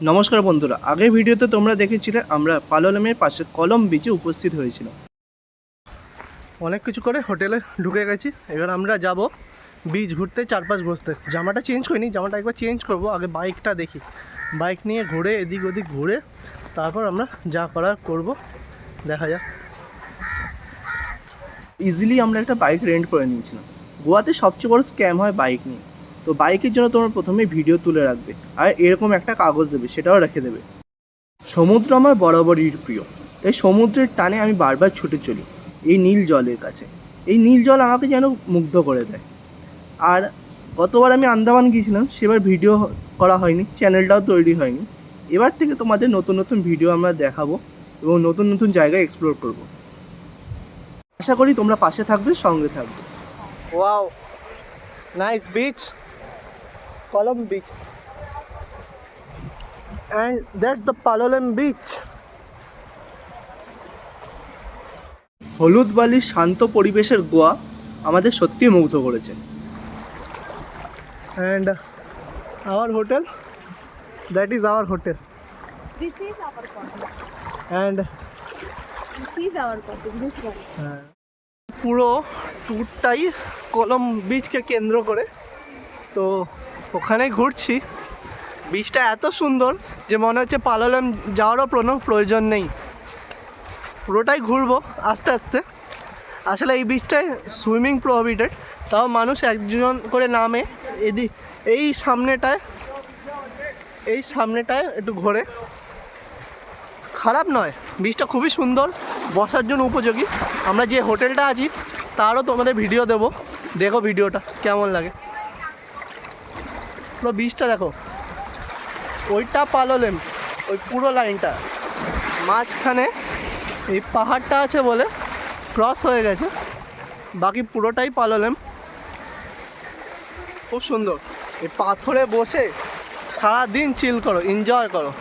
নমস্কার বন্ধুরা, আগের ভিডিওতে তোমরা দেখেছিলে আমরা পালোলেমের পাশে কলম বিচে উপস্থিত হয়েছিলাম। অনেক কিছু করে হোটেলে ঢুকে গেছি। এবার আমরা যাব বিচ ঘুরতে, চারপাশ বসতে। জামাটা চেঞ্জ করিনি, জামাটা একবার চেঞ্জ করব। আগে বাইকটা দেখি, বাইক নিয়ে ঘুরে এদিক ওদিক ঘুরে তারপর আমরা যা করার করব, দেখা যাক। ইজিলি আমরা একটা বাইক রেন্ট করে নিয়েছিলাম। গোয়াতে সবচেয়ে বড় স্ক্যাম হয় বাইক নিয়ে। তো বাইকের জন্য তোমরা প্রথমে ভিডিও তুলে রাখবে, আর এরকম একটা কাগজ দেবে, সেটাও রেখে দেবে। সমুদ্র আমার বরাবরই প্রিয়, তাই সমুদ্রের টানে আমি বারবার ছুটে চলি এই নীল জলের কাছে। এই নীল জল আমাকে যেন মুগ্ধ করে দেয়। আর গতবার আমি আন্দামান গিয়েছিলাম, সেবার ভিডিও করা হয়নি, চ্যানেলটাও তৈরি হয়নি। এবার থেকে তোমাদের নতুন নতুন ভিডিও আমরা দেখাবো এবং নতুন নতুন জায়গায় এক্সপ্লোর করব। আশা করি তোমরা পাশে থাকবে, সঙ্গে থাকবে। ওয়াও, নাইস বিচ, কলম beach, and that's the Palolem beach. হলুদ বালির শান্ত পরিবেশের গোয়া আমাদের সত্যিই মুগ্ধ করেছে। And our hotel, that is our hotel. This is our cottage. And This is our cottage. This one. পুরো ট্যুরটাই কলম বিচকে কেন্দ্র করে, তো ওখানেই ঘুরছি। বিচটা এত সুন্দর যে মনে হচ্ছে পালোলেম যাওয়ারও কোনো প্রয়োজন নেই। পুরোটাই ঘুরবো আস্তে আস্তে। আসলে এই বিচটায় সুইমিং প্রোহিবিটেড, তাও মানুষ একজন করে নামে। এই সামনেটায় একটু ঘোরে। খারাপ নয়, বিচটা খুবই সুন্দর, বসার জন্য উপযোগী। আমরা যে হোটেলটা আছি তারও তোমাদের ভিডিও দেবো, দেখো ভিডিওটা কেমন লাগে। পুরো বিচটা দেখো, ওইটা পালোলেম, ওই পুরো লাইনটা। মাঝখানে এই পাহাড়টা আছে বলে ক্রস হয়ে গেছে, বাকি পুরোটাই পালোলেম। খুব সুন্দর। এই পাথরে বসে সারাদিন চিল করো, এনজয় করো।